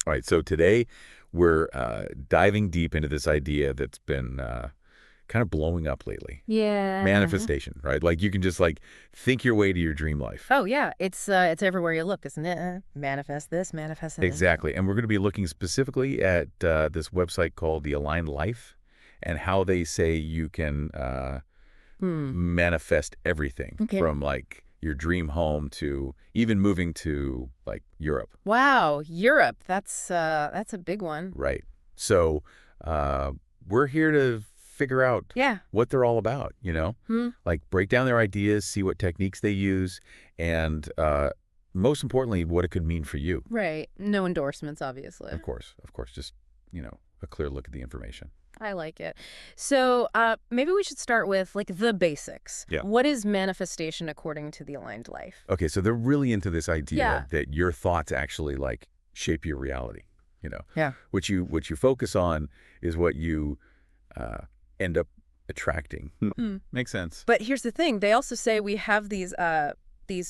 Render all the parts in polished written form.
All right, so today we're diving deep into this idea that's been kind of blowing up lately. Yeah. Manifestation, right? Like you can just like think your way to your dream life. Oh yeah, it's everywhere you look, isn't it? Manifest this, manifest that. Exactly. And we're going to be looking specifically at this website called The Aligned Life and how they say you can Hmm. manifest everything Okay. from like your dream home to even moving to like Europe. Wow, Europe. That's a big one. Right. So uh, we're here to figure out Yeah. what they're all about, Hmm. like break down their ideas, see what techniques they use, and most importantly, what it could mean for you. Right. No endorsements, obviously. Of course, just, a clear look at the information. I like it. So maybe we should start with like the basics. Yeah. What is manifestation according to the aligned life? Okay, so they're really into this Yeah. idea that your thoughts actually like shape your reality. You know, Yeah. what you focus on is what you end up attracting. Hmm. Makes sense. But here's the thing: they also say we have these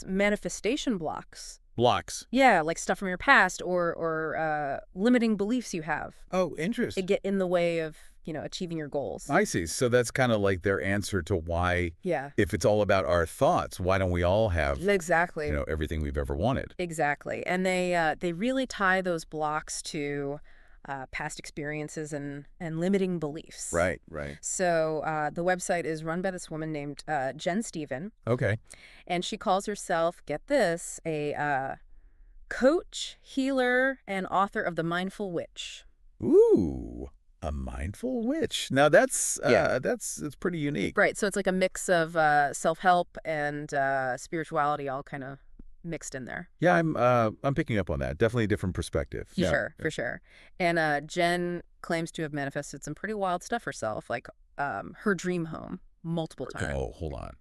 manifestation blocks. Blocks. Yeah, like stuff from your past or limiting beliefs you have. Oh, It interesting. get in the way of, achieving your goals. I see. So that's kind of like their answer to why, Yeah, if it's all about our thoughts, why don't we all have, exactly. everything we've ever wanted? Exactly. And they really tie those blocks to past experiences and limiting beliefs. Right, right. So the website is run by this woman named Jen Stephen, Okay. and she calls herself, get this, a coach, healer, and author of The Mindful Witch. Ooh, a mindful witch. Now that's Yeah. that's pretty unique. Right. So it's like a mix of self-help and spirituality all kind of mixed in there. Yeah, I'm picking up on that. Definitely a different perspective. For sure, for sure. And Jen claims to have manifested some pretty wild stuff herself, like her dream home multiple times. Oh, hold on.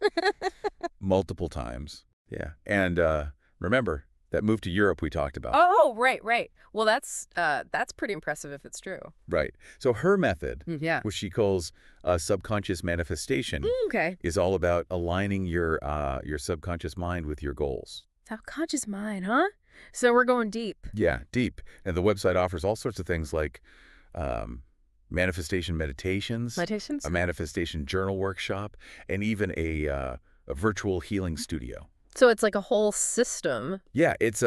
Multiple times. Yeah. And remember that move to Europe we talked about. Oh, right, right. Well, that's pretty impressive if it's true. Right. So her method, Yeah. which she calls subconscious manifestation, Okay. is all about aligning your subconscious mind with your goals. Subconscious mind, huh? So we're going deep. Yeah, deep. And the website offers all sorts of things like manifestation meditations, Meditations? a manifestation journal workshop, and even a virtual healing studio. So it's like a whole system. Yeah, it's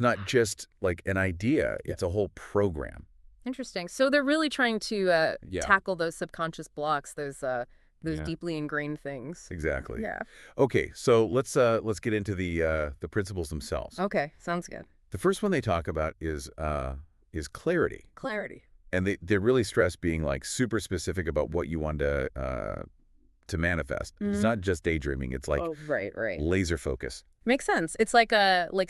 not just like an idea; it's a whole program. Interesting. So they're really trying to Yeah, tackle those subconscious blocks, those yeah, deeply ingrained things. exactly. Yeah. Okay, so let's get into the principles themselves. Okay. Sounds good. The first one they talk about is clarity, Clarity. and they really stress being like super specific about what you want to manifest. It's Mhm. not just daydreaming; it's like Oh, right, right. laser focus. Makes sense. It's like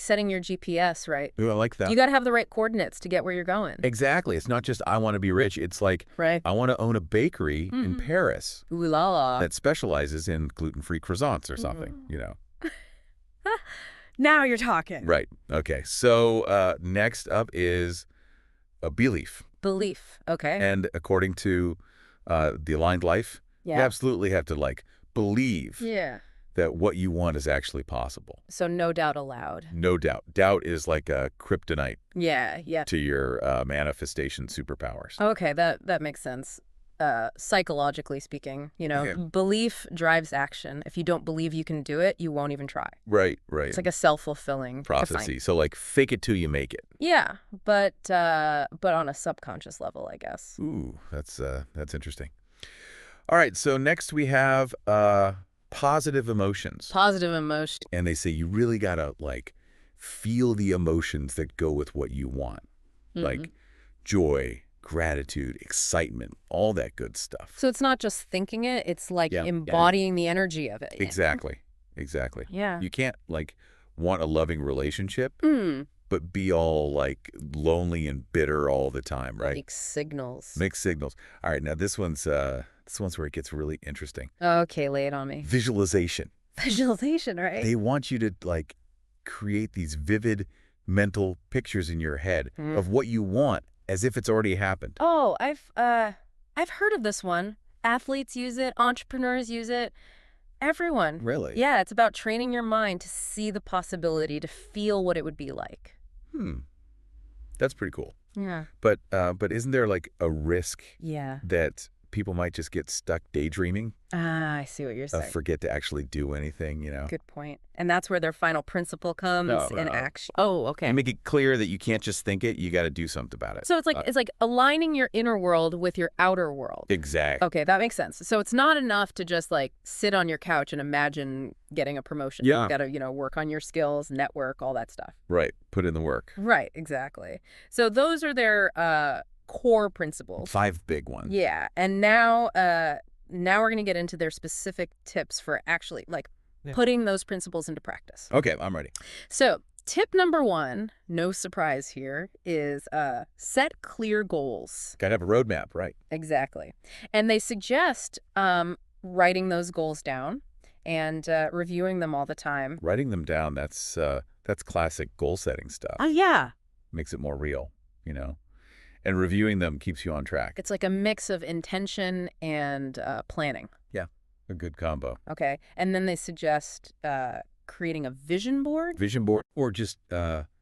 setting your GPS, right? Ooh, I like that. You got to have the right coordinates to get where you're going. Exactly. It's not just I want to be rich. It's like Right. I want to own a bakery in Mhm. Paris Ooh la la. that specializes in gluten-free croissants or something, Now you're talking. Right. Okay. So next up is a belief. Belief. Okay. And according to the Aligned Life, you Yeah. absolutely have to like believe Yeah. that what you want is actually possible. So no doubt allowed. No doubt. Doubt is like a kryptonite Yeah. Yeah. to your manifestation superpowers. Okay. That makes sense. Psychologically speaking, Yeah. belief drives action. If you don't believe you can do it, you won't even try. Right, right. It's like a self-fulfilling Prophecy. So like fake it till you make it. Yeah, but on a subconscious level, I guess. Ooh, that's interesting. All right, so next we have positive emotions. Positive emotion. And they say you really got to like feel the emotions that go with what you want. Like joy, gratitude, excitement, all that good stuff. So it's not just thinking it, it's like Yeah. embodying the energy of it. Exactly. Exactly. Yeah. You can't like want a loving relationship Mm. but be all like lonely and bitter all the time, right? Mixed signals. Mixed signals. All right, now this one's where it gets really interesting. Okay, lay it on me. Visualization. Visualization, right? They want you to like create these vivid mental pictures in your head of what you want as if it's already happened. Oh, I've heard of this one. Athletes use it, entrepreneurs use it. Everyone. Really? Yeah, it's about training your mind to see the possibility, to feel what it would be like. That's pretty cool. Yeah. But isn't there like a risk Yeah. that people might just get stuck daydreaming, Ah, I see what you're saying. forget to actually do anything, Good point. And that's where their final principle comes in action. Oh, okay. You make it clear that you can't just think it, you got to do something about it. So it's like aligning your inner world with your outer world. Exactly. Okay, that makes sense. So it's not enough to just like sit on your couch and imagine getting a promotion. Yeah. You got to, work on your skills, network, all that stuff. Right. Put in the work. Right, exactly. So those are their core principles. 5 big ones. Yeah. And now we're going to get into their specific tips for actually putting those principles into practice. Okay, I'm ready. So tip number 1, no surprise here, is set clear goals. Got to have a roadmap, right? Exactly. And they suggest writing those goals down and reviewing them all the time. Writing them down, that's classic goal setting stuff. Oh, yeah. Makes it more real, And reviewing them keeps you on track. It's like a mix of intention and planning. Yeah, a good combo. Okay. And then they suggest creating a vision board. Vision board, or just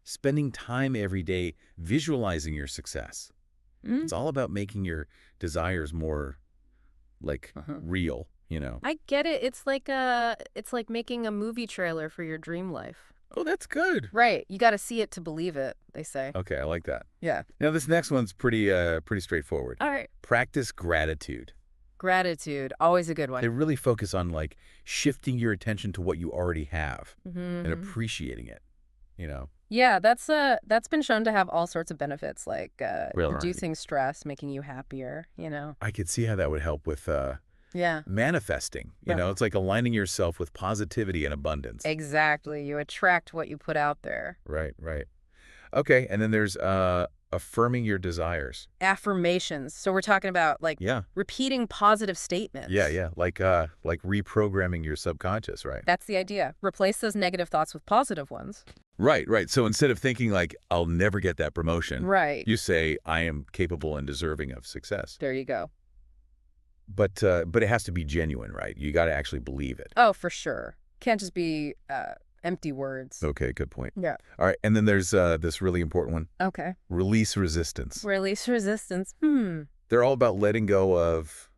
spending time every day visualizing your success. Mm. It's all about making your desires more real, I get it. It's like making a movie trailer for your dream life. Oh, that's good. Right. You got to see it to believe it, they say. Okay, I like that. Yeah. Now, this next one's pretty straightforward. All right. Practice gratitude. Gratitude, always a good one. They really focus on shifting your attention to what you already have Mm-hmm. and appreciating it, Yeah, that's been shown to have all sorts of benefits, like Really? reducing stress, making you happier, I could see how that would help with Yeah. manifesting. Yeah. It's like aligning yourself with positivity and abundance. Exactly. You attract what you put out there. Right, right. Okay, and then there's affirming your desires. Affirmations. So we're talking about Yeah. repeating positive statements. Yeah. Like reprogramming your subconscious, right? That's the idea. Replace those negative thoughts with positive ones. Right. So instead of thinking I'll never get that promotion, Right. you say I am capable and deserving of success. There you go. But it has to be genuine, right? You got to actually believe it. Oh, for sure. Can't just be empty words. Okay, good point. Yeah. All right, and then there's this really important one. Okay. Release resistance. Release resistance. They're all about letting go of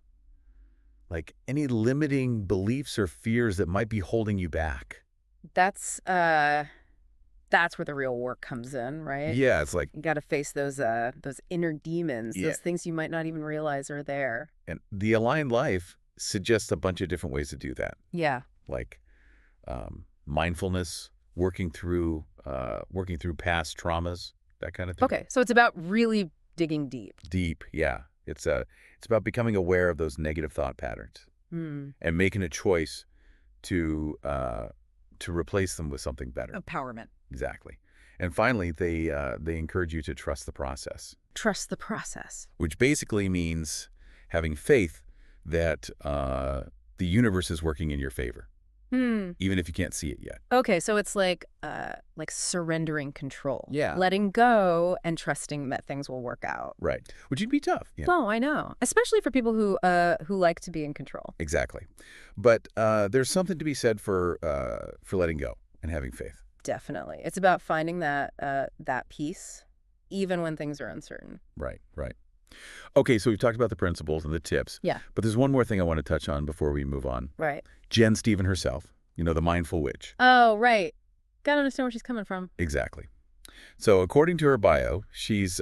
any limiting beliefs or fears that might be holding you back. That's where the real work comes in, right? Yeah, it's you got to face those inner demons, Yeah. those things you might not even realize are there. And the aligned life suggests a bunch of different ways to do that, Yeah. like mindfulness, working through past traumas, that kind of thing. Okay, so it's about really digging deep. Deep, yeah. It's about becoming aware of those negative thought patterns and making a choice to replace them with something better. Empowerment. Exactly. And finally, they encourage you to trust the process. Trust the process. Which basically means having faith that the universe is working in your favor, even if you can't see it yet. Okay, so it's like surrendering control. Yeah. Letting go and trusting that things will work out. Right. Which would be tough. Yeah. Oh, I know. Especially for people who like to be in control. Exactly. But there's something to be said for letting go and having faith. Definitely. It's about finding that peace, even when things are uncertain. Right. Okay, so we've talked about the principles and the tips. Yeah. But there's one more thing I want to touch on before we move on. Right. Jen Stephen herself, the mindful witch. Oh, right. Gotta understand where she's coming from. Exactly. So according to her bio, she's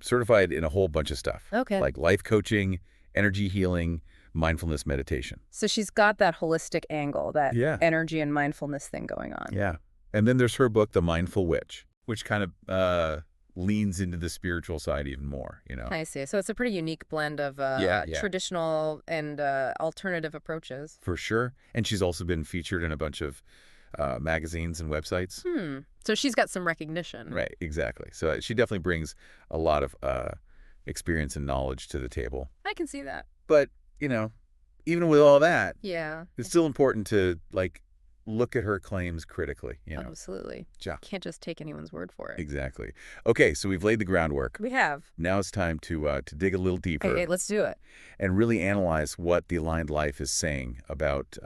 certified in a whole bunch of stuff. Okay. Like life coaching, energy healing, mindfulness meditation. So she's got that holistic angle, that Yeah. energy and mindfulness thing going on. Yeah. And then there's her book, The Mindful Witch, which kind of leans into the spiritual side even more, I see. So it's a pretty unique blend of Yeah. traditional and alternative approaches. For sure. And she's also been featured in a bunch of magazines and websites. So she's got some recognition. Right, exactly. So she definitely brings a lot of experience and knowledge to the table. I can see that. But, even with all that, Yeah. it's still important to, look at her claims critically, Absolutely. Yeah. Can't just take anyone's word for it. Exactly. Okay, so we've laid the groundwork. We have. Now it's time to dig a little deeper Hey, let's do it. and really analyze what the aligned life is saying about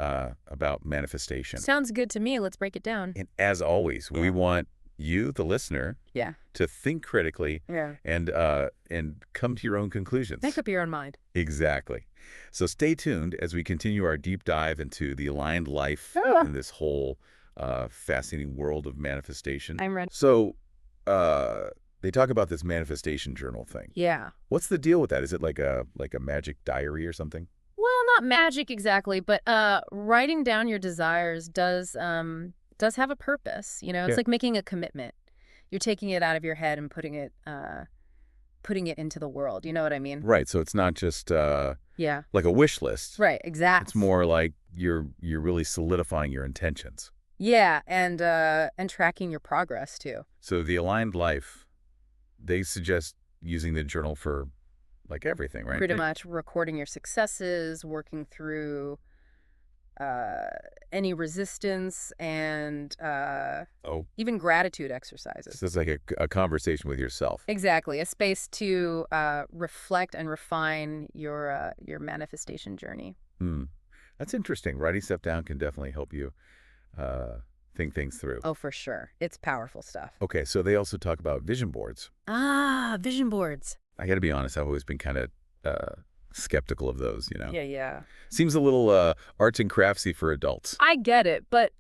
manifestation. Sounds good to me. Let's break it down. And as always, we want you, the listener, Yeah. to think critically Yeah. and come to your own conclusions. Make up your own mind. Exactly. So stay tuned as we continue our deep dive into the aligned life in this whole fascinating world of manifestation. I'm ready. So they talk about this manifestation journal thing. Yeah. What's the deal with that? Is it like a magic diary or something? Well, not magic exactly, but writing down your desires does have a purpose. You know, it's Yeah. like making a commitment. You're taking it out of your head and putting it into the world. You know what I mean? Right. So it's not just Yeah. like a wish list. Right. Exactly. It's more like you're really solidifying your intentions. Yeah, and tracking your progress too. So the aligned life, they suggest using the journal for like everything, right? Pretty much recording your successes, working through any resistance, and even gratitude exercises. So it's like a conversation with yourself. Exactly, a space to reflect and refine your manifestation journey. That's interesting. Writing stuff down can definitely help you think things through. Oh, for sure. It's powerful stuff. Okay, so they also talk about vision boards. Ah, vision boards. I got to be honest, I've always been kind of skeptical of those, Yeah. Seems a little arts and craftsy for adults. I get it, but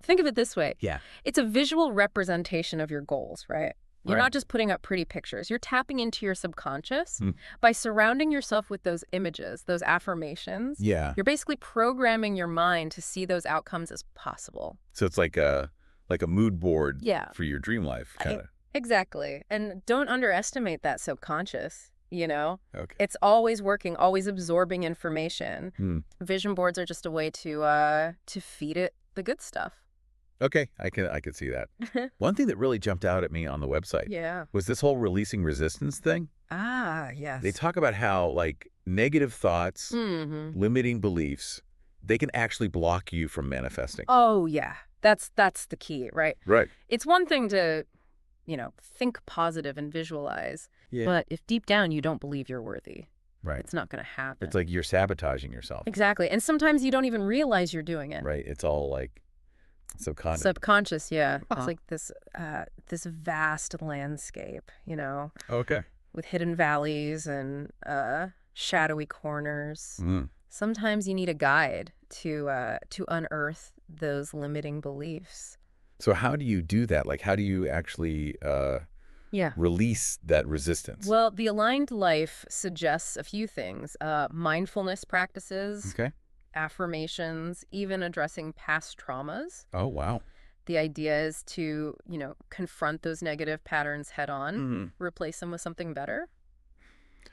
think of it this way. Yeah. It's a visual representation of your goals, right? You're Right. not just putting up pretty pictures. You're tapping into your subconscious by surrounding yourself with those images, those affirmations. Yeah. You're basically programming your mind to see those outcomes as possible. So it's like a mood board Yeah. for your dream life, kind of. Exactly. And don't underestimate that subconscious, you know? Okay. It's always working, always absorbing information. Vision boards are just a way to feed it the good stuff. Okay, I could see that. One thing that really jumped out at me on the website Yeah. was this whole releasing resistance thing. Ah, yes. They talk about how like negative thoughts, Mm-hmm. limiting beliefs, they can actually block you from manifesting. Oh, yeah. That's the key, right? Right. It's one thing to, think positive and visualize, Yeah. but if deep down you don't believe you're worthy, Right. it's not going to happen. It's like you're sabotaging yourself. Exactly. And sometimes you don't even realize you're doing it. Right. It's all like subconscious. Subconscious, yeah. Uh-huh. It's like this vast landscape, Okay. with hidden valleys and shadowy corners. Sometimes you need a guide to unearth those limiting beliefs. So how do you do that? Like, how do you actually release that resistance? Well, the aligned life suggests a few things: mindfulness practices, Okay. affirmations, even addressing past traumas. Oh, wow. The idea is to, confront those negative patterns head on, replace them with something better.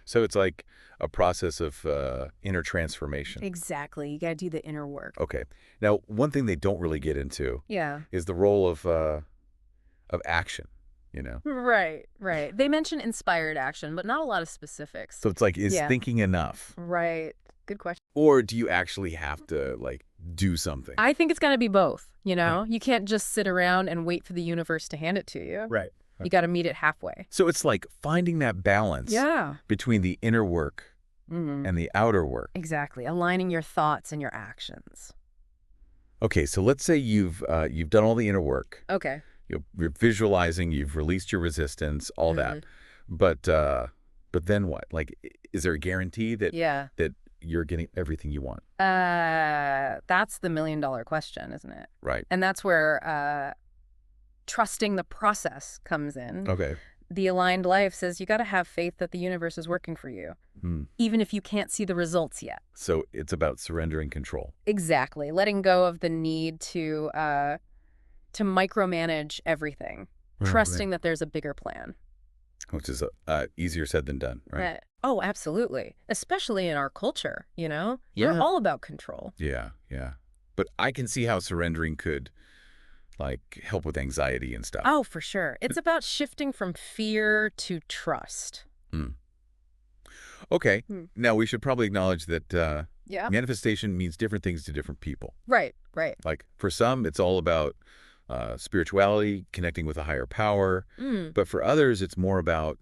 So it's like a process of inner transformation. Exactly. You got to do the inner work. Okay. Now, one thing they don't really get into Yeah. is the role of action, Right. They mention inspired action, but not a lot of specifics. So it's like, is Yeah. thinking enough? Right. Good question. Or do you actually have to, like, do something? I think it's got to be both, You can't just sit around and wait for the universe to hand it to you. Right. You got to meet it halfway. So it's like finding that balance Yeah. between the inner work and the outer work. Exactly. Aligning your thoughts and your actions. Okay, so let's say you've done all the inner work. Okay. You're visualizing, you've released your resistance, all that. But then what? Like, is there a guarantee that that you're getting everything you want? That's the $1 million question, isn't it? Right. And that's where trusting the process comes in. Okay. The aligned life says you got to have faith that the universe is working for you, even if you can't see the results yet. So it's about surrendering control. Exactly. Letting go of the need to micromanage everything, trusting that there's a bigger plan. Which is easier said than done, right? Oh, absolutely. Especially in our culture, Yeah. We're all about control. Yeah. But I can see how surrendering could, like, help with anxiety and stuff. Oh, for sure. It's about shifting from fear to trust. Okay. Now, we should probably acknowledge that Yeah. manifestation means different things to different people. Right. Like, for some, it's all about spirituality, connecting with a higher power. But for others, it's more about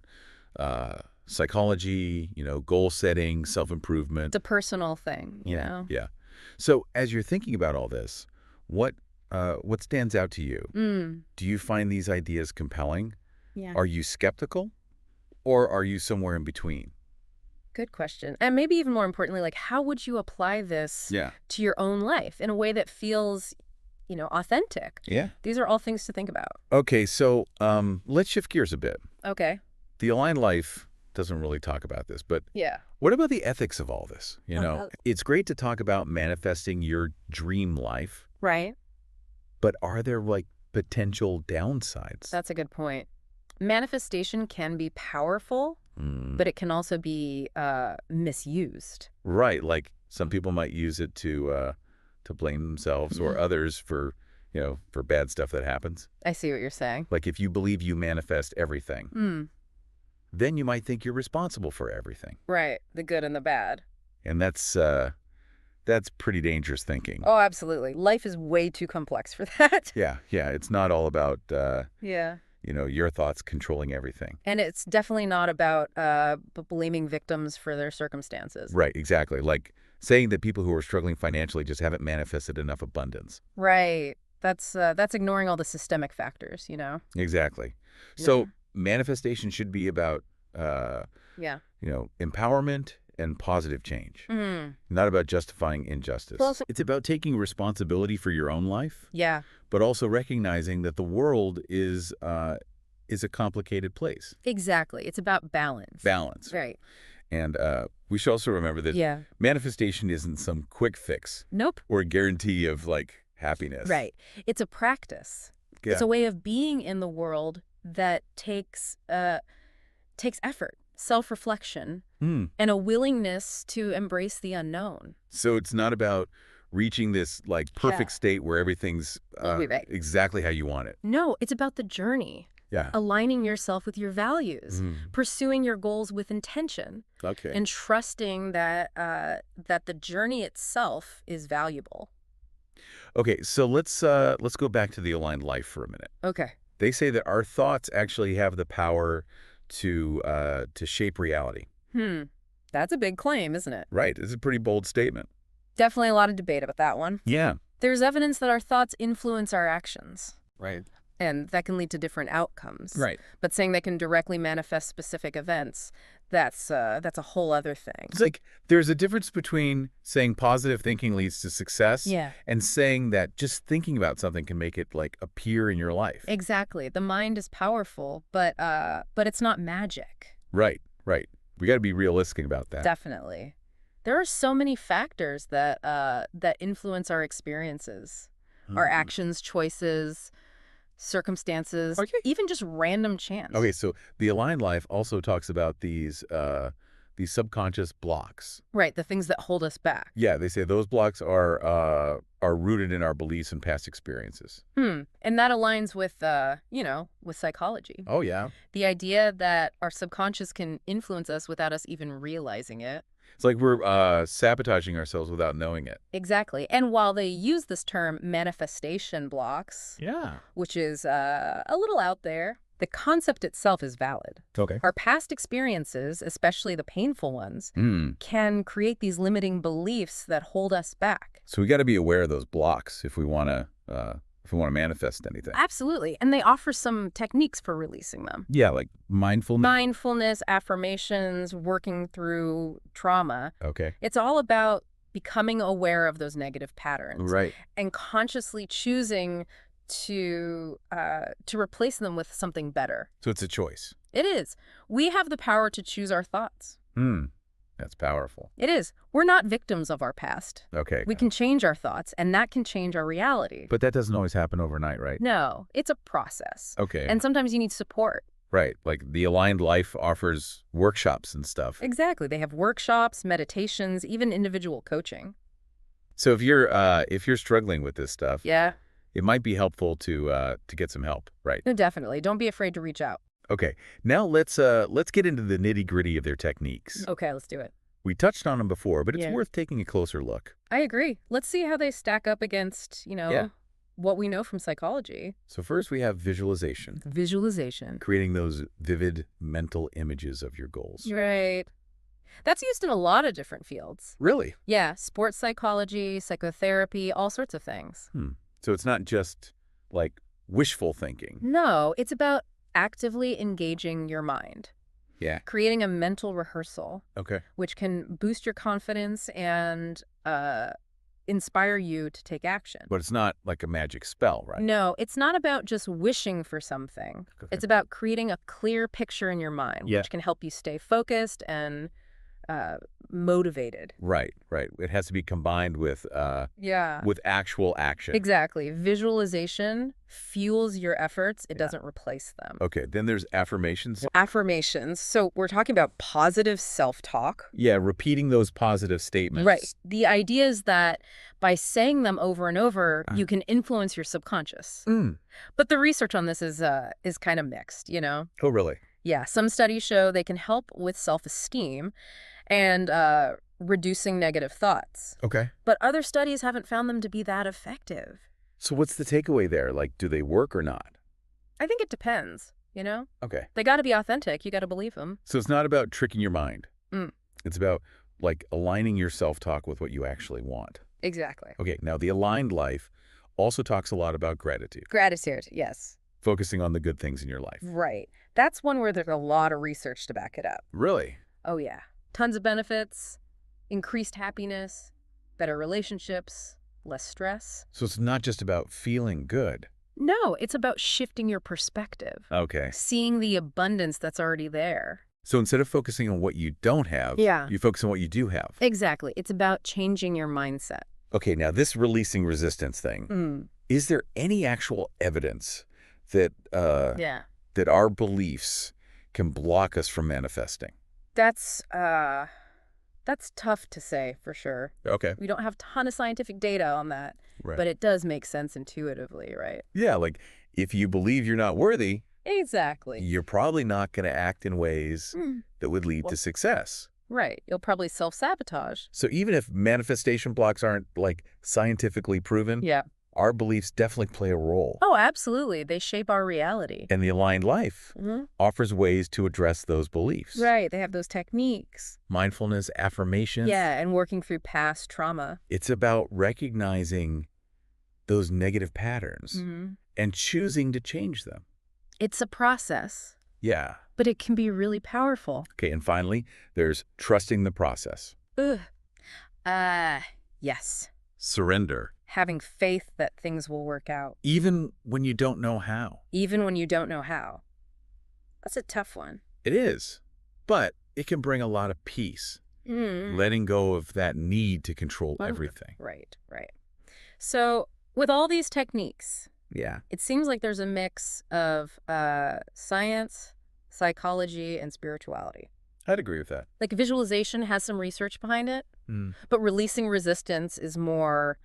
psychology, goal setting, self-improvement. It's a personal thing, Yeah. So as you're thinking about all this, what what stands out to you? Mm. Do you find these ideas compelling? Yeah. Are you skeptical? Or are you somewhere in between? Good question. And maybe even more importantly, like, how would you apply this Yeah. to your own life in a way that feels, authentic? Yeah. These are all things to think about. Okay, so let's shift gears a bit. Okay. The Aligned Life doesn't really talk about this, but Yeah. what about the ethics of all this? Oh. It's great to talk about manifesting your dream life, Right. but are there like potential downsides? That's a good point. Manifestation can be powerful, but it can also be misused. Right, like some people might use it to blame themselves or others for, for bad stuff that happens. I see what you're saying. Like if you believe you manifest everything, Mm. then you might think you're responsible for everything. Right. The good and the bad. And that's pretty dangerous thinking. Oh, absolutely. Life is way too complex for that. Yeah, it's not all about Yeah. your thoughts controlling everything. And it's definitely not about blaming victims for their circumstances. Right, exactly. Like saying that people who are struggling financially just haven't manifested enough abundance. Right. That's ignoring all the systemic factors, Exactly. So manifestation should be about Yeah. empowerment and positive change, Mm. not about justifying injustice. Well, so- It's about taking responsibility for your own life, Yeah. but also recognizing that the world is a complicated place. Exactly. It's about balance. Balance. Right. And we should also remember that Yeah. manifestation isn't some quick fix Nope. or a guarantee of like happiness. Right. It's a practice. Yeah. It's a way of being in the world that takes effort, self-reflection, and a willingness to embrace the unknown. So it's not about reaching this like perfect Yeah. state where everything's Right. exactly how you want it. No, it's about the journey, Yeah. aligning yourself with your values, pursuing your goals with intention, Okay. and trusting that the journey itself is valuable. Okay, so let's go back to the Aligned Life for a minute. Okay. They say that our thoughts actually have the power to shape reality. That's a big claim, isn't it? Right. It's a pretty bold statement. Definitely a lot of debate about that one. Yeah. There's evidence that our thoughts influence our actions. Right. And that can lead to different outcomes. Right. But saying they can directly manifest specific events, that's a whole other thing. It's like there's a difference between saying positive thinking leads to success and saying that just thinking about something can make it like appear in your life. Exactly. The mind is powerful, but it's not magic. Right. We got to be realistic about that. Definitely. There are so many factors that influence our experiences, our actions, choices, circumstances, even just random chance. Okay, so the Aligned Life also talks about these subconscious blocks. Right, the things that hold us back. Yeah, they say those blocks are rooted in our beliefs and past experiences. And that aligns with with psychology. Oh yeah. The idea that our subconscious can influence us without us even realizing it. It's like we're sabotaging ourselves without knowing it. Exactly. And while they use this term manifestation blocks, which is a little out there, the concept itself is valid. Okay. Our past experiences, especially the painful ones, can create these limiting beliefs that hold us back. So we got to be aware of those blocks if we want to manifest anything. Absolutely. And they offer some techniques for releasing them. Yeah, like mindfulness. Mindfulness, affirmations, working through trauma. Okay. It's all about becoming aware of those negative patterns. Right. And consciously choosing to replace them with something better. So it's a choice. It is. We have the power to choose our thoughts. That's powerful. It is. We're not victims of our past. Okay. We can change our thoughts, and that can change our reality. But that doesn't always happen overnight, right? No, it's a process. Okay. And sometimes you need support. Right. Like the Aligned Life offers workshops and stuff. Exactly. They have workshops, meditations, even individual coaching. So if you're struggling with this stuff, Yeah. it might be helpful to get some help, right? No, definitely. Don't be afraid to reach out. Okay. Now let's get into the nitty-gritty of their techniques. Okay, let's do it. We touched on them before, but it's Yeah. worth taking a closer look. I agree. Let's see how they stack up against, what we know from psychology. So first we have visualization, Visualization. creating those vivid mental images of your goals. Right. That's used in a lot of different fields. Really? Yeah, sports psychology, psychotherapy, all sorts of things. So it's not just like wishful thinking. No, it's about actively engaging your mind, Yeah. creating a mental rehearsal, Okay. which can boost your confidence and inspire you to take action. But it's not like a magic spell, right? No, it's not about just wishing for something. Okay. It's about creating a clear picture in your mind, Yeah. which can help you stay focused and motivated. Right. It has to be combined with Yeah. actual action. Exactly. Visualization fuels your efforts. It Yeah. doesn't replace them. Okay. Then there's affirmations. Affirmations. So we're talking about positive self-talk. Yeah, repeating those positive statements. Right. The idea is that by saying them over and over, you can influence your subconscious. But the research on this is kind of mixed, you know? Oh, really? Yeah, some studies show they can help with self-esteem and reducing negative thoughts. Okay. But other studies haven't found them to be that effective. So what's the takeaway there? Like, do they work or not? I think it depends, you know? Okay. They got to be authentic. You got to believe them. So it's not about tricking your mind. Mm. It's about, like, aligning your self-talk with what you actually want. Exactly. Okay, now the aligned life also talks a lot about gratitude, Gratitude, yes. focusing on the good things in your life. Right. That's one where there's a lot of research to back it up. Really? Oh, yeah. Tons of benefits, increased happiness, better relationships, less stress. So it's not just about feeling good. No, it's about shifting your perspective. Okay. Seeing the abundance that's already there. So instead of focusing on what you don't have, Yeah. you focus on what you do have. Exactly. It's about changing your mindset. Okay, now this releasing resistance thing, is there any actual evidence that Yeah. that our beliefs can block us from manifesting? That's tough to say for sure. Okay. We don't have a ton of scientific data on that, Right. but it does make sense intuitively, right? Yeah, like if you believe you're not worthy, Exactly. you're probably not going to act in ways Mm. that would lead to success. Right. You'll probably self-sabotage. So even if manifestation blocks aren't like scientifically proven, Yeah. our beliefs definitely play a role. Oh, absolutely. They shape our reality. And the aligned life offers ways to address those beliefs. Right. They have those techniques. Mindfulness, affirmations. Yeah, and working through past trauma. It's about recognizing those negative patterns and choosing to change them. It's a process, Yeah. but it can be really powerful. Okay, and finally, there's trusting the process. Ugh. Yes. Surrender. Having faith that things will work out, Even when you don't know how. even when you don't know how. That's a tough one. It is. But it can bring a lot of peace. Letting go of that need to control everything. Right. So with all these techniques, Yeah. it seems like there's a mix of science, psychology, and spirituality. I'd agree with that. Like visualization has some research behind it, but releasing resistance is more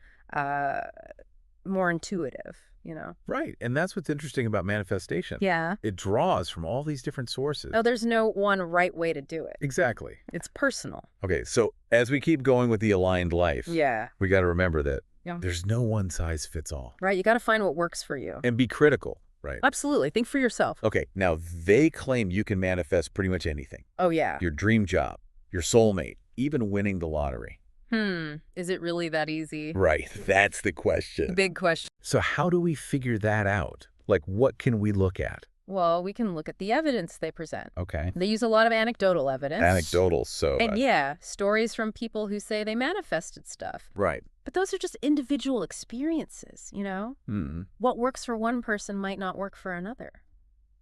intuitive, you know? Right. And that's what's interesting about manifestation. Yeah. It draws from all these different sources. Oh, there's no one right way to do it. Exactly. It's personal. Okay, so as we keep going with the aligned life, Yeah. we got to remember that Yeah. there's no one size fits all. Right. You got to find what works for you. And be critical, right? Absolutely. Think for yourself. Okay, now they claim you can manifest pretty much anything. Oh, yeah. Your dream job, your soulmate, even winning the lottery. Is it really that easy? Right, that's the question. Big question. So how do we figure that out? Like, what can we look at? Well, we can look at the evidence they present. Okay. They use a lot of anecdotal evidence. Anecdotal, so... And yeah, stories from people who say they manifested stuff. Right. But those are just individual experiences, you know? What works for one person might not work for another.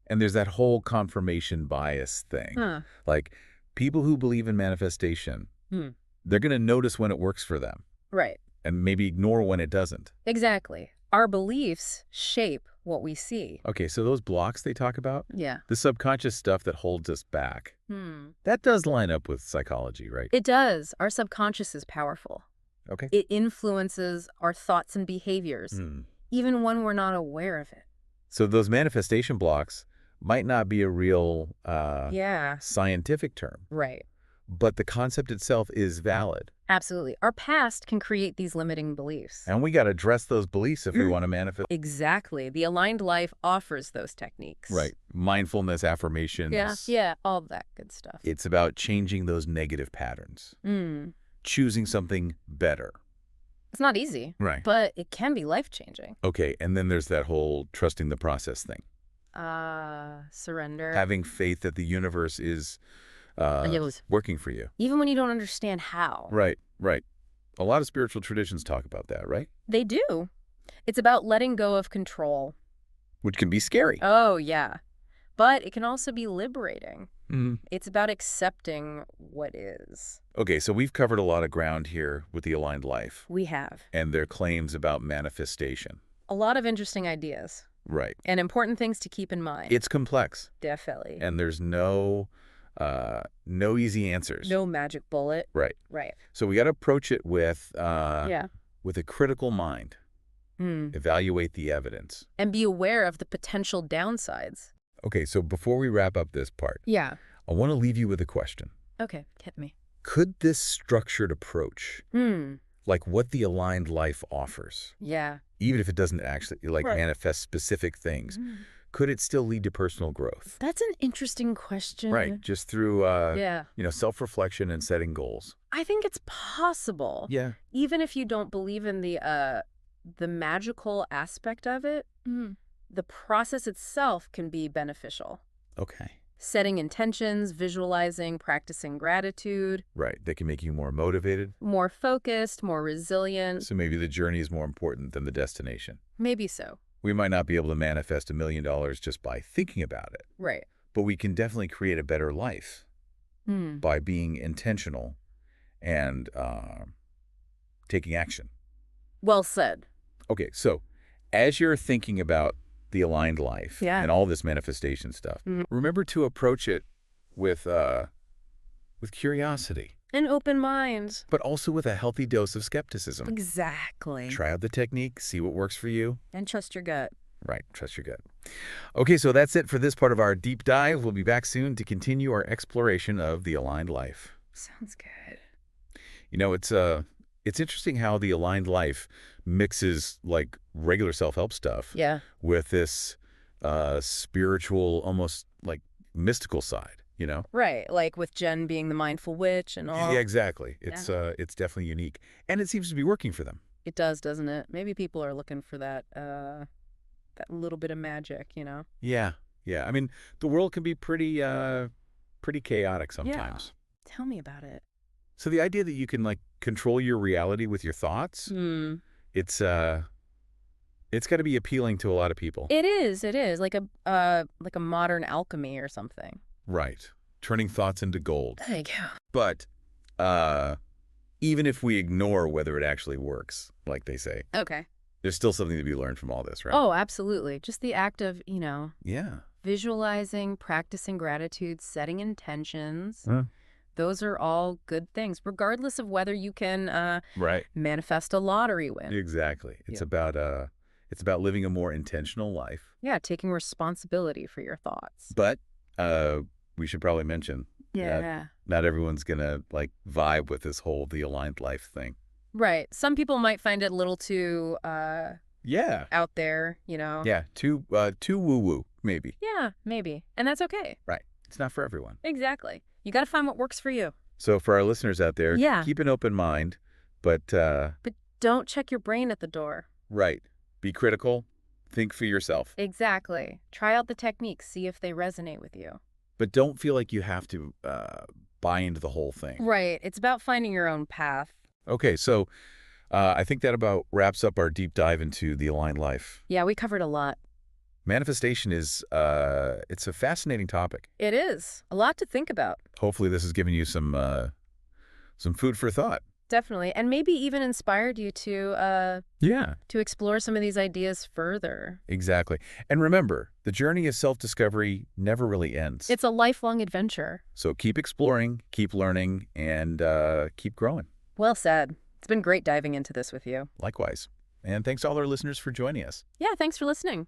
And there's that whole confirmation bias thing. Like, people who believe in manifestation, they're going to notice when it works for them. Right. And maybe ignore when it doesn't. Exactly. Our beliefs shape what we see. Okay, so those blocks they talk about, Yeah. the subconscious stuff that holds us back, that does line up with psychology, right? It does. Our subconscious is powerful. Okay. It influences our thoughts and behaviors, even when we're not aware of it. So those manifestation blocks might not be a real Yeah. scientific term, Right. but the concept itself is valid. Absolutely. Our past can create these limiting beliefs. And we got to address those beliefs if we want to manifest. Exactly. The aligned life offers those techniques. Right. Mindfulness, affirmations. Yeah, all that good stuff. It's about changing those negative patterns, choosing something better. It's not easy, Right. but it can be life-changing. Okay, and then there's that whole trusting the process thing. Surrender. Having faith that the universe is Yes. working for you. Even when you don't understand how. Right, right. A lot of spiritual traditions talk about that, right? They do. It's about letting go of control. Which can be scary. Oh, yeah. But it can also be liberating. Mhm. It's about accepting what is. Okay, so we've covered a lot of ground here with the aligned life We have. and their claims about manifestation. A lot of interesting ideas Right. and important things to keep in mind. It's complex, Definitely. and there's no easy answers. No magic bullet. Right. Right. So we got to approach it with Yeah. with a critical mind. Evaluate the evidence. And be aware of the potential downsides. Okay, so before we wrap up this part, Yeah. I want to leave you with a question. Okay, hit me. Could this structured approach, like what the aligned life offers, Yeah. even if it doesn't actually Right. manifest specific things, could it still lead to personal growth? That's an interesting question. Right, just through Yeah. self-reflection and setting goals. I think it's possible. Yeah. Even if you don't believe in the magical aspect of it, the process itself can be beneficial. Okay. Setting intentions, visualizing, practicing gratitude, Right, that can make you more motivated. more focused, more resilient. So maybe the journey is more important than the destination. Maybe so. We might not be able to manifest $1 million just by thinking about it, Right. but we can definitely create a better life by being intentional and taking action. Well said. Okay, so as you're thinking about the aligned life Yeah. and all this manifestation stuff, remember to approach it with curiosity, An open mind. but also with a healthy dose of skepticism. Exactly. Try out the technique, see what works for you. And trust your gut. Right, trust your gut. Okay, so that's it for this part of our deep dive. We'll be back soon to continue our exploration of the aligned life. Sounds good. You know, it's interesting how the aligned life mixes like regular self-help stuff Yeah. with this spiritual, almost like mystical side, you know? Right. Like with Jen being the mindful witch and all. Yeah, exactly. It's definitely unique, and it seems to be working for them. It does, doesn't it? Maybe people are looking for that little bit of magic, you know? Yeah, yeah. I mean, the world can be pretty chaotic sometimes. Tell me about it. So the idea that you can like control your reality with your thoughts, it's got to be appealing to a lot of people. It is. Like a modern alchemy or something. Right. Turning thoughts into gold. There you go. But even if we ignore whether it actually works, like they say, Okay. there's still something to be learned from all this, right? Oh, absolutely. Just the act of, Yeah. visualizing, practicing gratitude, setting intentions. Huh. Those are all good things, regardless of whether you can Right. manifest a lottery win. Exactly. It's Yeah. about living a more intentional life. Yeah, taking responsibility for your thoughts. But we should probably mention Yeah. not everyone's gonna like vibe with this whole the aligned life thing. Right. Some people might find it a little too Yeah. out there, you know? Yeah. Too woo-woo, maybe. Yeah, maybe. And that's okay. Right. It's not for everyone. Exactly. You got to find what works for you. So for our listeners out there, Yeah. keep an open mind, but But don't check your brain at the door. right. Be critical. Think for yourself. Exactly. Try out the techniques. See if they resonate with you. But don't feel like you have to buy into the whole thing. Right. It's about finding your own path. Okay, so I think that about wraps up our deep dive into the aligned life. Yeah, we covered a lot. Manifestation is it's a fascinating topic. It is. A lot to think about. Hopefully this has given you some food for thought. Definitely. And maybe even inspired you to Yeah. explore some of these ideas further. Exactly. And remember, the journey of self-discovery never really ends. It's a lifelong adventure. So keep exploring, keep learning, and keep growing. Well said. It's been great diving into this with you. Likewise. And thanks to all our listeners for joining us. Yeah, thanks for listening.